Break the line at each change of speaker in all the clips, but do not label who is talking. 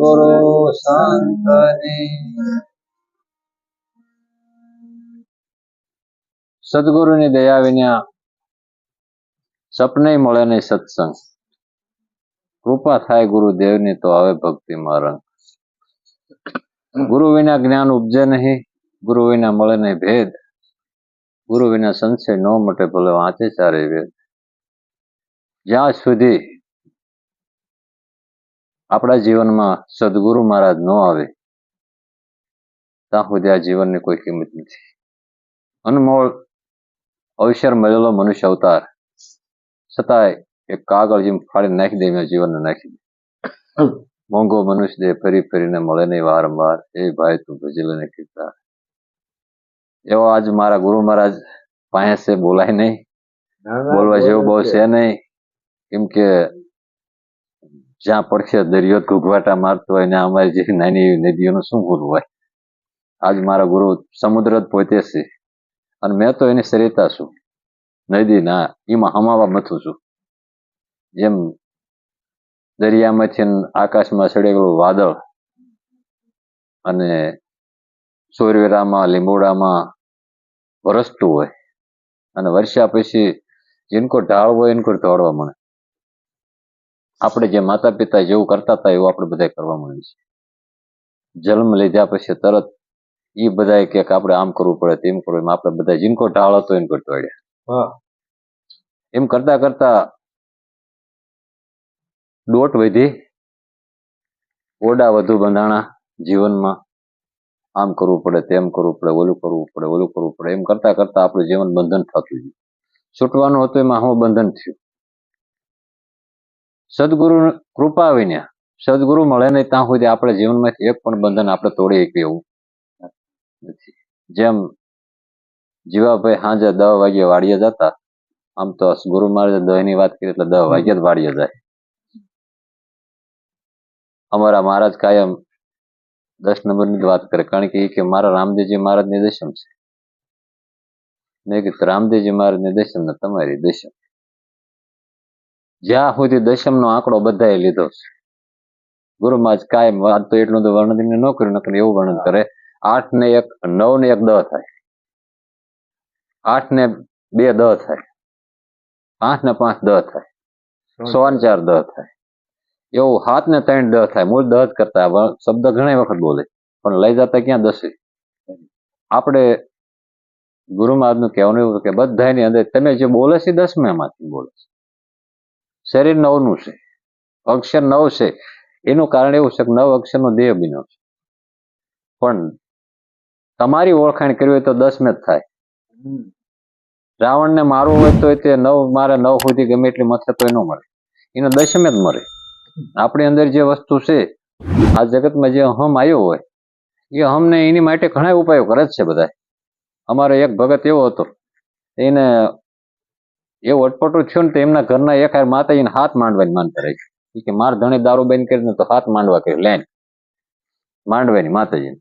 ગુરુ સંતની। સદગુરુની દયા વિના સપને મળે નહીં સત્સંગ। કૃપા થાય ગુરુદેવની તો આવે ભક્તિમાં રંગ। ગુરુ વિના જ્ઞાન ઉપજે નહીં, ગુરુ વિના મળે નહીં ભેદ, ગુરુ વિના સંશય ન મટે ભલે વાંચે ચારે વેદ। જ્યાં સુધી આપણા જીવનમાં સદગુરુ મહારાજ ન આવે ત્યાં સુધી આ જીવનની કોઈ કિંમત નથી। અનમોલ અવસર મળેલો મનુષ્ય અવતાર, છતાંય એક કાગળ જેમ ફાડી નાખી દે એમાં જીવનને નાખી દે। મોંઘો મનુષ્ય દે ફરી ફરીને મળે નહીં વારંવાર, એ ભાઈ તું ભજી લઈને કીધા। એવો આજ મારા ગુરુ મહારાજ પાસે બોલાય નહીં, બોલવા જેવું બહુ છે નહીં, કેમ કે જ્યાં પડખે દરિયો ઘૂઘવાટા મારતો હોય ને અમારી જે નાની એવી નદીઓનું શું બોલવું હોય। આજ મારા ગુરુ સમુદ્ર જ પોતે છે અને મેં તો એની સરિતા છું, નદી ના એમાં હમાવા મથું છું। જેમ દરિયામાંથી આકાશમાં ચડેલું વાદળ અને સોરવેરામાં લીંબોડામાં વરસતું હોય અને વર્ષા પછી જીનકો ઢાળ હોય એનકો દોડવા મળે। આપણે જે માતા પિતા જેવું કરતા હતા એવું આપણે બધા કરવા મળે છે। જન્મ લીધા પછી તરત એ બધા કે આપણે આમ કરવું પડે તેમ કરવું, આપણે બધા જીનકો ઢાળ હતો એનકો દોડ્યા। એમ કરતા કરતા દોટ વધી, ઓડા વધુ બંધાણા જીવનમાં। આમ કરવું પડે, તેમ કરવું પડે, ઓલું કરવું પડે, ઓલું કરવું પડે, એમ કરતા કરતા આપણું જીવન બંધન થતું ગયું। છૂટવાનું હતું એમાં હું બંધન થયું। સદગુરુ કૃપા વિના સદગુરુ મળે નહીં ત્યાં સુધી આપણા જીવનમાંથી એક પણ બંધન આપણે તોડી શકીએ એવું નથી। જેમ જીવાભાઈ સાંજે 10 વાગે વાડીએ જતા, આમ તો ગુરુ મહારાજે 10 ની વાત કરી એટલે 10 વાગે જ વાડીએ જાય। અમારા મહારાજ કાયમ 10 નંબરની જ વાત કરે, કારણ કે મારા રામદેવજી મહારાજની દશમ છે। મેં કીધું રામદેવજી મહારાજની દશમ ને તમારી દશમ, જ્યાં સુધી દશમનો આંકડો બધાએ લીધો છે। ગુરુ મહારાજ કાયમ વાત તો એટલું તો વર્ણન ન કર્યું, નકર એવું વર્ણન કરે 8 ને 1 9 ને 1 10 થાય, 8 ને 2 10 થાય, 5 ને 5 10 થાય, 100 ને 4 10 થાય, એવું 7 ને 3 10 થાય। મૂળ 10 જ કરતા શબ્દ ઘણી વખત બોલે પણ લઈ જતા ક્યાં 10। આપણે ગુરુ મહારાજનું કહેવાનું એવું કે બધાની અંદર તમે જે બોલે છે 10 માંથી બોલે છે। શરીર 9 નું છે, અક્ષર 9 છે, એનું કારણ એવું છે કે 9 અક્ષરનો દેહ બન્યો છે, પણ તમારી ઓળખાણ કરવી હોય તો 10 જ થાય। રાવણને મારવું હોય તો તે 9 મારે 9 સુધી ગમે એટલી મથે તો ન મળે, એને 10 જ મળે। આપણી અંદર જે વસ્તુ છે, આ જગતમાં જે અહમ આવ્યો હોય એ અહમને એની માટે ઘણા ઉપાયો કરે જ છે બધા। અમારો એક ભગત એવો હતો, એને એવું અટપટું થયું ને તો એમના ઘરના એક માતાજીને 7 માંડવાની માનતા રાખી કે માર ધણી દારૂ બંધ કરીને તો 7 માંડવા કરી લાઈન માંડવાની માતાજીને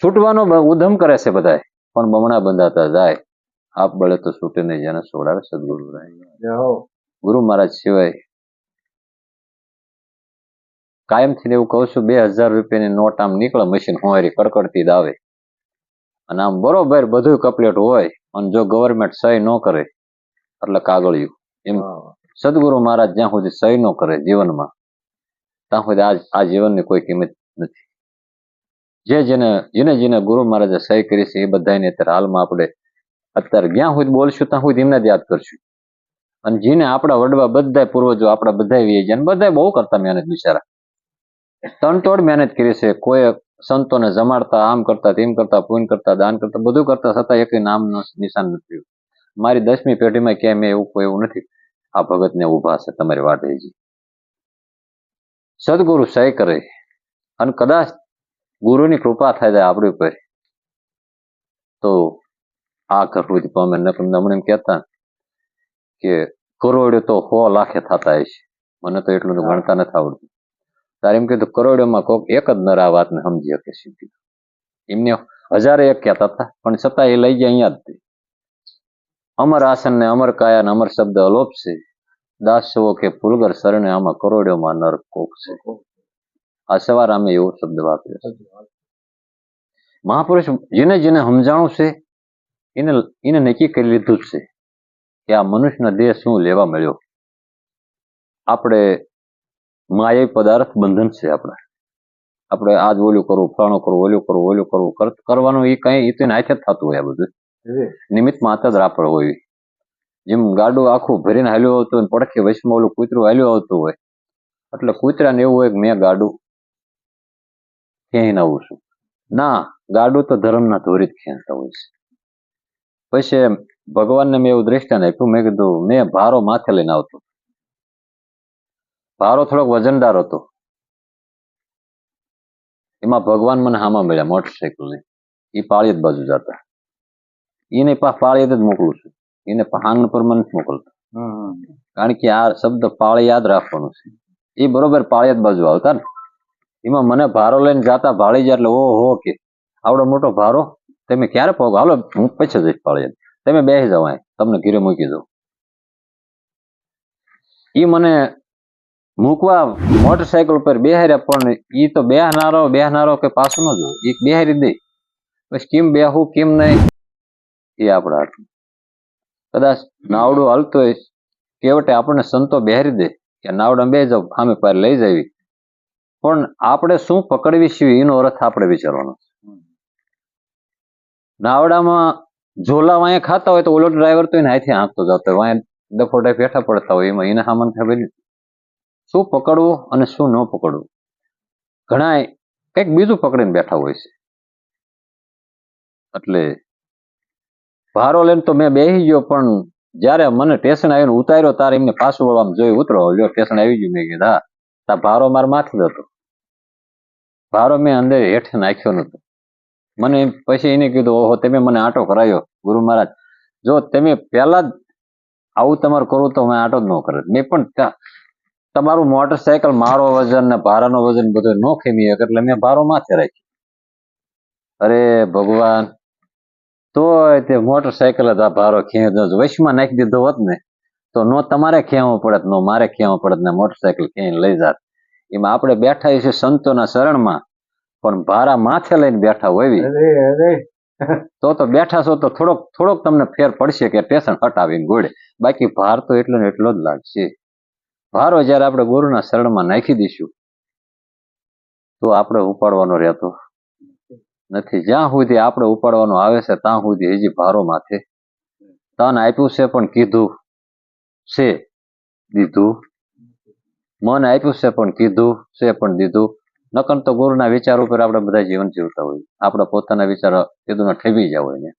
છૂટવાનો ઉધમ કરે છે બધા, પણ બમણા બંધાતા જાય। આપ બળે તો છૂટે નહીં, જેને છોડાવે સદગુરુ રાય। ગુરુ મહારાજ સિવાય કાયમથી એવું કહું છું, 2000 રૂપિયાની નોટ આમ નીકળે મશીન હોવારી કડકડતી જ આવે અને આમ બરોબર બધું કમ્પ્લીટ હોય અને જો ગવર્મેન્ટ સહી ન કરે એટલે કાગળિયું એમ। સદગુરુ મહારાજ જ્યાં સુધી સહી ન કરે જીવનમાં ત્યાં સુધી આ જીવનની કોઈ કિંમત નથી। જેને જેને ગુરુ મહારાજે સહી કરી છે એ બધાને અત્યારે હાલમાં આપણે અત્યારે જ્યાં સુધી બોલશું ત્યાં સુધી એમને જ યાદ કરશું। અને જેને આપણા વડવા બધા પૂર્વજો આપણા બધા વ્યાજ્યા, બધા બહુ કરતા મહેનત, બિચારા તનતોડ મહેનત કરી છે। કોઈ સંતોને જમાડતા, આમ કરતા, તેમ કરતા, પૂન કરતા, દાન કરતા, બધું કરતા, છતાં એક નામનું નિશાન નથી। મારી 10મી પેઢીમાં ક્યાંય મેં એવું કોઈ એવું નથી આ ભગતને ઉભા છે તમારી વાટેજી। સદગુરુ સહી કરે અને કદાચ ગુરુની કૃપા થાય જાય આપણી ઉપર તો આ કરવું જ પામે। નમણે એમ કહેતા કે કરોડો તો 100 લાખે થતા હશે, મને તો એટલું તો ગણતા નથી આવડતું। તારે એમ કીધું કરોડોમાં કોક એક જ નર આ વાતને સમજી શકે છે, એમને 1000 એક કહેતા હતા પણ છતાં એ લઈ ગયા અહીંયા જ। અમર આસન ને અમર કાયા ને અમર શબ્દ અલોપ છે, દાસવો કે ફૂલગર શરણે આમાં કરોડોમાં નર કોક છે. આ સવારામે એવો શબ્દ વાપર્યો છે. મહાપુરુષ જેને જેને સમજાણું છે એને નક્કી કરી લીધું જ છે કે આ મનુષ્યનો દેહ શું લેવા મળ્યો. આપણે માયાવી પદાર્થ બંધન છે. આપણે આજ ઓલું કરવું, ફલાણું કરવું, ઓલું કરવું કરવાનું એ કઈ એ તો હાથે જ થતું હોય. આ બધું નિમિત્ત માત્ર જ રાપડ હોય. જેમ ગાડું આખું ભરીને હાલ્યું આવતું હોય, પડખે વચમાં ઓલું કૂતરું હાલ્યું આવતું હોય, એટલે કૂતરાને એવું હોય કે મેં ગાડું ખેંચીને આવું છું. ના, ગાડું તો ધર્મના ધોરી જ ખેંચતા હોય છે. પછી ભગવાનને મેં એવું દ્રષ્ટાંત આપ્યું. મેં કીધું મેં ભારો માથે લઈને આવતો. ભારો થોડોક વજનદાર હતો. એમાં ભગવાન મને હામાં મળ્યા મોટરસાયકલ લઈ. એ પાળિયાદ બાજુ જતા. એને પાળિયાદ જ મોકલું છું. એને હાંગ પર મને નથી મોકલતો. કારણ કે આ શબ્દ પાળિયાદ રાખવાનો છે. એ બરોબર પાળિયાદ બાજુ આવતા ને, એમાં મને ભારો લઈને જાતા ભાળી જાય એટલે ઓહો કે આવડો મોટો ભારો તમે ક્યારે પહોંચો? હાલો હું પછી જઈશ પાળિયાદ, તમે બેસી જાઓ, તમને ઘીરે મૂકી દઉં. એ મને મૂકવા મોટરસાયકલ પર બેહાર્યા, પણ એ તો બેહનારો કે પાછું ન જોયું. એક બેહારી દે, પછી કેમ બેહું કેમ નહીં એ આપણા હાથમાં. કદાચ નાવડું હાલતું હોય, કેવટે આપણને સંતો બેહારી દે કે નાવડા બે જાવ, સામે પાર લઈ જાવી, પણ આપણે શું પકડવી છીએ એનો અર્થ આપણે વિચારવાનો. નાવડામાં ઝોલા વાંય ખાતા હોય તો ઓલો ડ્રાઈવર તો એને હાથે હાંકતો જતો હોય, વાંય ડફોડા પેઠા પડતા હોય, એમાં એને સામાન ખબર શું પકડવું અને શું ન પકડવું. ઘણા કંઈક બીજું પકડીને બેઠા હોય છે. એટલે ભારો લઈને તો મેં બેસી ગયો, પણ જયારે મને સ્ટેશન આવીને ઉતાર્યો તારે એમને પાછું વળવામાં જોયું, ઉતરો લ્યો સ્ટેશન આવી ગયું. મેં કીધું હા, તા ભારો મારા માથે જ હતો. ભારો મેં અંદર હેઠ નાખ્યો નતો. મને પછી એને કીધું ઓહો તમે મને આટો કરાયો ગુરુ મહારાજ, જો તમે પહેલા જ આવું તમારું કરવું તો મેં આટો જ ન કરે. મેં પણ તમારું મોટરસાયકલ મારો વજન ને ભારાનો વજન બધું ન ખેમી એટલે મેં ભારો માથે રાખ્યો. અરે ભગવાન, તોય તે મોટરસાયકલ જ આ ભારો ખેંચો વશમાં નાખી દીધો હોત ને તો નો તમારે ખેંચવો પડત, નો મારે ખેંચવો પડત ને મોટરસાયકલ ખેંચીને લઈ જાત. એમાં આપણે બેઠા છીએ સંતોના શરણમાં, પણ ભારા માથે લઈને બેઠા હોય તો બેઠા છો તો થોડોક તમને ફેર પડશે કે સ્ટેશન હટાવીને ગોળે, બાકી ભાર તો એટલો ને એટલો જ લાગશે. ભારો જયારે આપણે ગુરુના શરણમાં નાખી દઈશું તો આપણે ઉપાડવાનો રહેતો નથી. જ્યાં સુધી આપણે ઉપાડવાનો આવે છે ત્યાં સુધી હજી ભારો માથે તન આપ્યું છે પણ કીધું છે દીધું, મન આપ્યું છે પણ કીધું છે પણ દીધું. નકર તો ગુરુના વિચાર ઉપર આપણે બધા જીવન જીવતા હોય, આપણા પોતાના વિચાર કીધું ઠેબી ગયા હોય ને.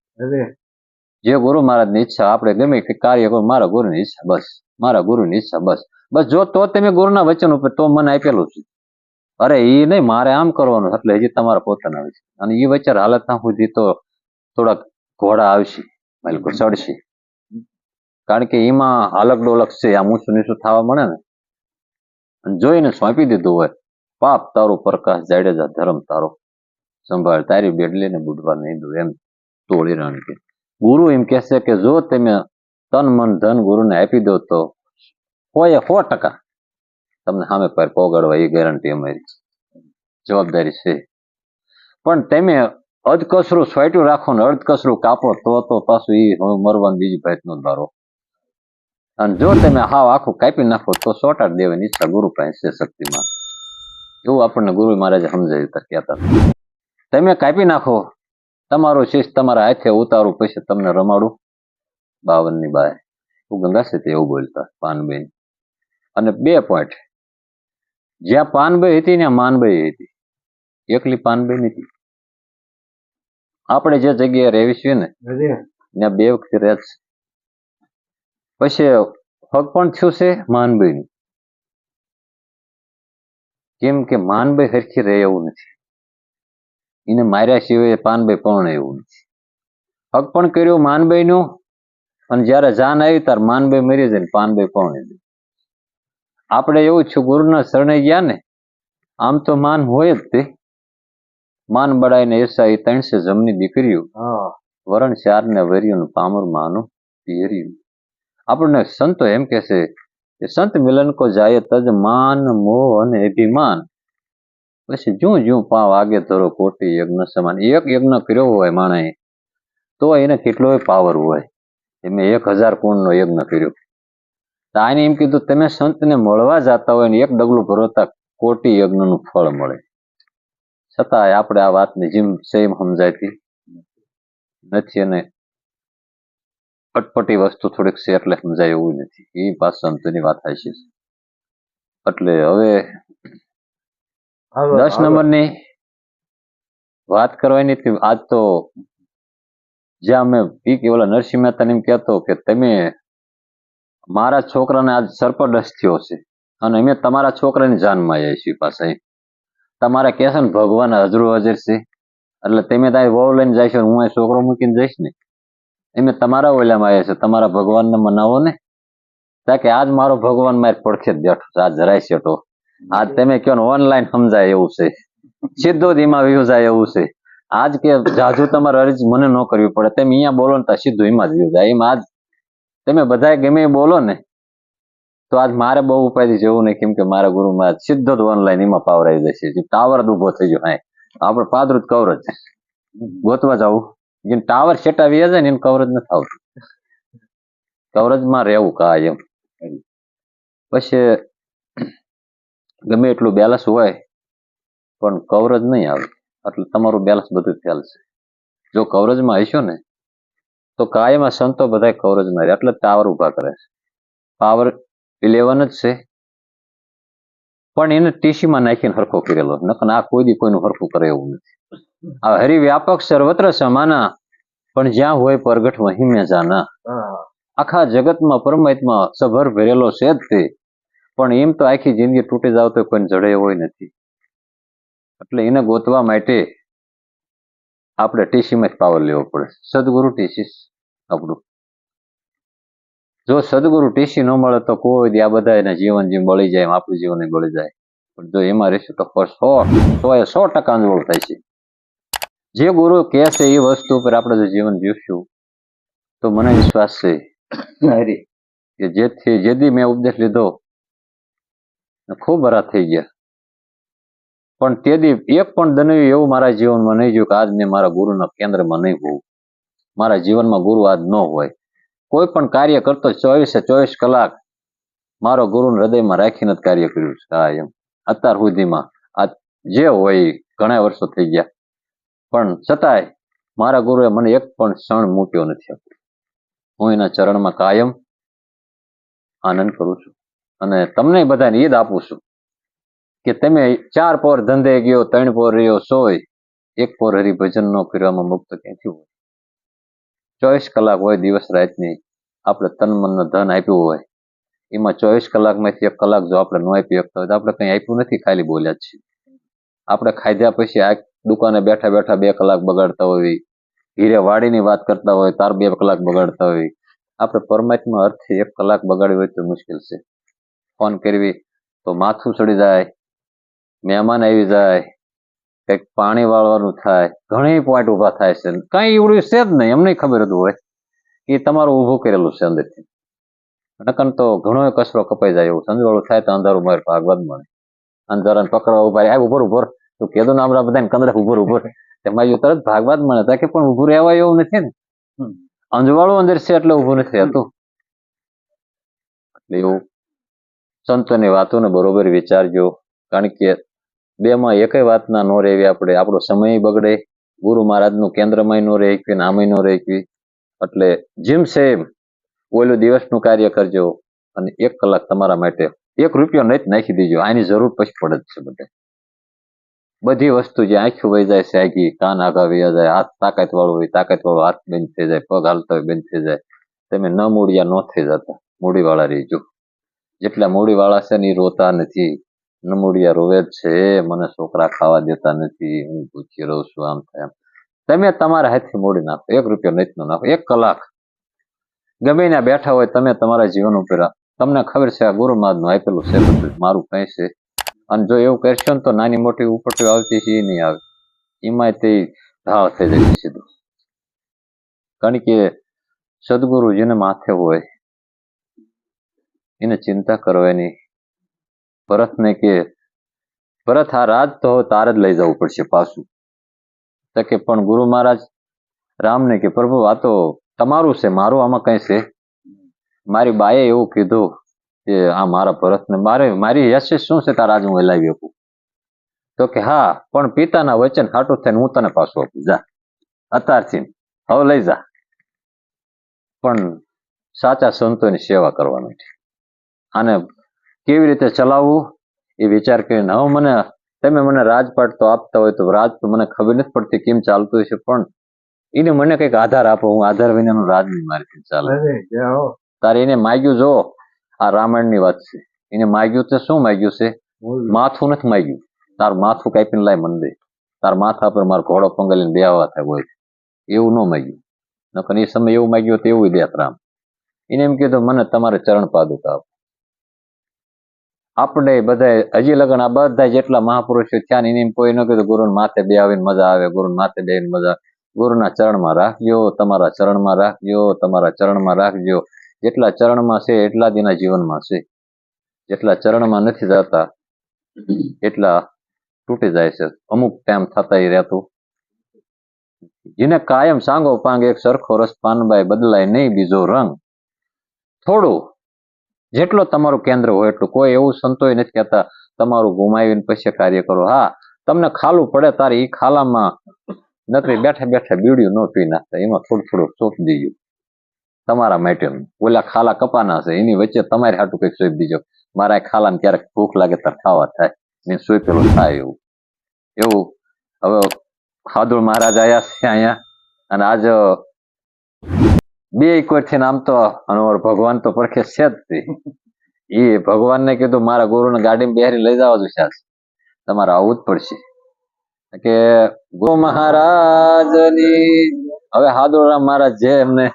જે ગુરુ મહારાજની ઈચ્છા, આપણે ગમે કે કાર્ય કરો, મારા ગુરુની ઈચ્છા બસ, મારા ગુરુની ઈચ્છા બસ. જો તો તમે ગુરુના વચન ઉપર તો મને આપેલું છે. અરે એ નહીં મારે આમ કરવાનું, એટલે હજી તમારા પોતાના વિચાર અને એ વિચાર હાલત ત્યાં સુધી તો થોડાક ઘોડા આવશે, બિલકુલ ચડશે. કારણ કે એમાં હાલક ડોલક છે, આ ઊંચું નીચું થવા મળે ને. જોઈને સોંપી દીધું હોય, પાપ તારું પ્રકાશ જાડેજા ધર્મ તારો સંભાળ, તારી બેડલીને બુડવા નહીં દઉં, એમ તોડી રાણી કે ગુરુ એમ કહેશે કે જો તમે તન મન ધન ગુરુને આપી દો તો 100% તમને સામે પર પોગાડવા એ ગેરંટી અમારી જવાબદારી છે. પણ તમે અધકસરું સ્વાટ્યું રાખો ને અર્ધકસરું કાપો તો પાછું એ મરવાનું બીજી ભાત નો ધારો. અને જો તમે હાવ આખું કાપી નાખો તો સોટાડ દેવાની ઈચ્છા ગુરુ પાસે છે શક્તિમાં. એવું આપણને ગુરુ મહારાજે સમજાવ્યું કહેતા. તમે કાપી નાખો, તમારું શિસ્ત તમારા હાથે ઉતારું, પછી તમને રમાડું 52ની બાય. હું ગંગા છે તે એવું બોલતા પાનબેન. અને 2 પોઈન્ટ, જ્યાં પાનબાઈ હતી ત્યાં માનબાઈ હતી, એકલી પાનબાઈ નથી. આપણે જે જગ્યાએ રહેવી છીએ ને ત્યાં 2 વખત રહે છે. પછી હક પણ થયું છે માનબાઈનું, કેમ કે માનબાઈ હરખી રહે એવું નથી, એને માર્યા સિવાય પાનબાઈ પણ એવું નથી. હક પણ કર્યું માનબાઈનું, અને જયારે જાન આવી ત્યારે માનબાઈ મરી જાય ને પાનબાઈ પણ. આપણે એવું છું ગુરુના શરણે ગયા ને, આમ તો માન હોય જ તે, માન બળાઈને ઈર્ષા એ 300 જમની દીકરીઓ, વરણ 4 ને વર્યું પામર માનું પિયર્યું. આપણને સંતો એમ કે છે કે સંત મિલન કો જાય તજ માન મોહ અને અભિમાન, પછી જું જું પાવ આગે ધરો કોટી યજ્ઞ સમાન. એક યજ્ઞ કર્યો હોય માણસે તો એને કેટલોય પાવર હોય, એમે 1000 કુંડનો યજ્ઞ કર્યો. તો આને એમ કીધું તમે સંતને મળવા જતા હોય ને એક ડગલું ભરતા કોટી યજ્ઞનું ફળ મળે. છતાંય આપણે આ વાતને જેમ સેમ સમજાતી નથી, અને અટપટી વસ્તુ થોડીક છે એટલે સમજાય એવું નથી. એ પાછું સંતની વાત થાય છે. એટલે હવે 10 નંબરની વાત કરવાની હતી. આજ તો જ્યાં મેં ઓલા નરસિંહ મહેતા એમ કહેતો કે તમે મારા છોકરાને આજ સર્પદંશ થયો છે અને અમે તમારા છોકરાની જાનમાં આવ્યા છીએ. પાછા તમારે કહે છે ને ભગવાન હજરું હાજર છે, એટલે તમે ત્યાં વહુ લઈને જઈશો, હું અહીં છોકરો મૂકીને જઈશ ને, એમે તમારા ઓલામાં આવ્યા છે, તમારા ભગવાનને મનાવો ને. કે આજ મારો ભગવાન મારી પડખે જ બેઠો છે, આજ જરાય છેટો. આજ તમે કહો ને ઓનલાઈન સમજાય એવું છે, સીધો જ એમાં વ્યૂ જાય એવું છે. આજ કે જાજુ તમારે અરજ મને ન કરવી પડે, તમે અહીંયા બોલો ને તો સીધું એમાં જ વ્યૂ જાય. એમાં આજ તમે બધા ગમે એ બોલો ને તો આજ મારે બહુ ઉપાધિ જેવું નહીં, કેમ કે મારા ગુરુમાં સીધો જ ઓનલાઈન એમાં પાવર આવી જશે. ટાવર જ ઉભો થઈ ગયો. હા, આપણે પાદરું જ કવર જ ગોતવા જવું, જેને ટાવર સેટા વી જાય ને એને કવર જ નથી આવતું. કવરેજમાં રહેવું કાયમ. પછી ગમે એટલું બેલેન્સ હોય પણ કવરેજ નહીં આવે, એટલે તમારું બેલેન્સ બધું ફેલ છે. જો કવરેજમાં હશો ને તો કાયમ આ સંતો બધા કવરેજમાં રહે, એટલે ટાવર ઉભા કરે છે. પાવર 11 જ છે પણ એને ટીસીમાં નાખીને હરખો કરેલો, નકર આ કોઈ દી કોઈનું હરખું કરે એવું નથી. આ હરિવ્યાપક સર્વત્ર સમાના, પણ જ્યાં હોય પ્રગટ વહીં મેં જાના. આખા જગતમાં પરમાત્મા સભર ભરેલો છે જ તે, પણ એમ તો આખી જિંદગી તૂટી જાવ તો કોઈ જડે હોય નથી. એટલે એને ગોતવા માટે આપણે ટીસીમાં જ પાવર લેવો પડે. સદગુરુ ટીસી આપણું. જો સદગુરુ ટીસી ન મળે તો કોઈ દી આ બધા એના જીવન જેમ બળી જાય એમ આપણું જીવન બળી જાય. પણ જો એમાં રહેશું તો 100% અનુભવ થાય છે. જે ગુરુ કહે છે એ વસ્તુ ઉપર આપણે જો જીવન જીવશું તો મને વિશ્વાસ છે કે જેથી મેં ઉપદેશ લીધો ખૂબ બરા થઈ ગયા, પણ તેથી એક પણ દનવી એવું મારા જીવનમાં નહીં જોયું કે આજ મેં મારા ગુરુના કેન્દ્રમાં નહીં હોવું. મારા જીવનમાં ગુરુ આજ ન હોય. કોઈ પણ કાર્ય કરતો 24 કલાક મારો ગુરુને હૃદયમાં રાખીને જ કાર્ય કર્યું છે. હા, એમ અત્યાર સુધીમાં આ જે હોય ઘણા વર્ષો થઈ ગયા, પણ છતાંય મારા ગુરુએ મને એક પણ ક્ષણ મૂક્યો નથી. હું એના ચરણમાં કાયમ આનંદ કરું છું. અને તમને બધાને ઈદ આપું છું કે તમે 4 પોર ધંધે ગયો, 3 પોર રહ્યો, સોય 1 પોર હરિભજન નો કરવામાં મુક્ત ક્યાંથી હોય. 24 કલાક હોય દિવસ રાતની, આપણે તન મન ધન આપ્યું હોય, એમાં 24 કલાકમાંથી 1 કલાક જો આપણે ન આપી શકતા હોય તો આપણે કંઈ આપ્યું નથી, ખાલી બોલ્યા જ છીએ. આપણે ખાધ્યા પછી આ દુકાને બેઠા બેઠા 2 કલાક બગાડતા હોય, હીરે વાડીની વાત કરતા હોય તાર 2 કલાક બગાડતા હોય. આપણે પરમાત્મા અર્થે 1 કલાક બગાડવી હોય તો મુશ્કેલ છે. ફોન કરવી તો માથું ચડી જાય, મહેમાન આવી જાય, કંઈક પાણી વાળવાનું થાય, ઘણી પોઈન્ટ ઉભા થાય છે. કઈ એવડું છે જ નહીં, એમને ખબર હતું હોય એ તમારું ઊભું કરેલું છે અંદરથી. નકન તો ઘણો કચરો કપાઈ જાય. એવું સંજવાળું થાય તો અંધારું મારે ભાગવત મળે. અંધારાને પકડવા ઉભા રહે, ઉભર ઉભર તું કીધું ને આપણા બધાને કંદરા ઉભર એમાં તરત ભાગવત મળે. તા કે પણ ઉભું રહેવા એવું નથી ને, અંજવાળું અંદર છે એટલે ઉભું નથી રહેતું. એટલે એવું સંતોની વાતોને બરોબર વિચારજો, કારણ કે બેમાં એકેય વાતના ન રહેવી. આપણે આપણો સમય બગડે, ગુરુ મહારાજનું કેન્દ્રમાં ન રહે કે નામય ન રહે. એટલે જેમ છે એમ ઓલું દિવસનું કાર્ય કરજો અને 1 કલાક તમારા માટે 1 રૂપિયો નહીં નાખી દેજો. આની જરૂર પછી પડે જ છે બધે. બધી વસ્તુ જે આંખું વહી જાય છે, આગી કાન આગા વહી જાય, હાથ તાકાત વાળું હોય તાકાત વાળો હાથ બંધ થઈ જાય, પગ હાલતા હોય બંધ થઈ જાય. તમે ન મૂડિયા ન થઈ જતા, મૂડીવાળા રહીજો. જેટલા મૂડીવાળા છે ને એ રોતા નથી, ન મૂડિયા રોવે જ છે. મને છોકરા ખાવા દેતા નથી, હું ભૂખી રહું છું, આમ થાય એમ. તમે તમારા હાથથી મૂડી નાખો, 1 રૂપિયો નહીં નો નાખો. 1 કલાક ગમે ત્યાં બેઠા હોય તમે તમારા જીવન ઉપર, તમને ખબર છે આ ગુરુ મહારાજનું આપેલું છે બધું, મારું કઈ છે. અને જો એવું કરશો ને તો નાની મોટી ઉપરથી આવતી છે એ નહીં આવે, એમાં તે ઢાળ થઈ જાય સીધું. કારણ કે સદગુરુ જેને માથે હોય એને ચિંતા કરવાની. ભરતને કે ભરત આ રાજ તો તારે જ લઈ જવું પડશે પાછું. તો કે પણ ગુરુ મહારાજ રામને કે પ્રભુ આ તો તમારું છે, મારું આમાં કઈ છે? મારી બાએ એવું કીધું કે આ મારા ભરતને મારી યશસ્વી શું છે તારા રાજ હું હલાવી શકું? તો કે હા, પણ પિતાના વચન ખાટું થઈને હું તને પાછું આપું, જા અત્યારથી હવે લઈ જા. પણ સાચા સંતોની સેવા કરવાની છે. આને કેવી રીતે ચલાવવું એ વિચાર કરીને હવે તમે મને રાજપાટ તો આપતા હોય તો રાજ તો મને ખબર નથી પડતી કેમ ચાલતું હશે, પણ એને મને કઈક આધાર આપો, હું આધાર વિનાનું રાજ નહીં મારીથી ચાલે. તારે એને માગ્યું, જો આ રામાયણની વાત છે, એને માગ્યું તો શું માગ્યું છે? માથું નથી માગ્યું, તારું માથું કાપીને લાય મને દે, તાર માથા પર મારો ઘોડો પંગલીને બેહવા થાય હોય, એવું ન માગ્યું. નકર એ સમય એવું માગ્યું તો એવું દેત રામ. એને એમ કીધું મને તમારે ચરણ પાદુકા આપો. આપણે બધા હજી લગન આ બધા જેટલા મહાપુરુષો થયા ને એને કોઈ ન કીધું ગુરુને માથે બે આવીને મજા આવે, ગુરુને માથે બેહીને મજા. ગુરુના ચરણમાં રાખજો, તમારા ચરણમાં રાખજો, તમારા ચરણમાં રાખજો. જેટલા ચરણમાં છે એટલા જ એના જીવનમાં છે. જેટલા ચરણમાં નથી જતા એટલા તૂટી જાય છે. અમુક ટાઈમ થતા એ રહેતું. જેને કાયમ સાંગો પાંગ એક સરખો રસ પાનબાઈ બદલાય નહીં બીજો રંગ. થોડું જેટલો તમારું કેન્દ્ર હોય એટલું. કોઈ એવું સંતોય નથી કહેતા તમારું ગુમાવીને પછી કાર્ય કરો. હા, તમને ખાલું પડે તારે એ ખાલામાં નકરી બેઠા બેઠા બીડીયું ન પી નાખતા, એમાં થોડું થોડું સોંપી દીજો તમારા માટેનું. ઓલા ખાલા કપાના છે એની વચ્ચે તમારે હાટું કંઈક સોંપી દીજો. મારા ખાલામાં ક્યારેક ભૂખ લાગે ત્યારે ખાવા થાય ને સોંપેલું થાય એવું. એવું હવે હાદુળ મહારાજ આયા છે અહીંયા, અને આજ બે કોઈથી આમ તો ભગવાન તો પડખે છે જ. એ ભગવાનને કીધું મારા ગુરુને ગાડીમાં બેહારી લઈ જવા જોઈશે, તમારે આવવું જ પડશે. કે ગો મહારાજની હવે હાદુરામ મહારાજ જે એમને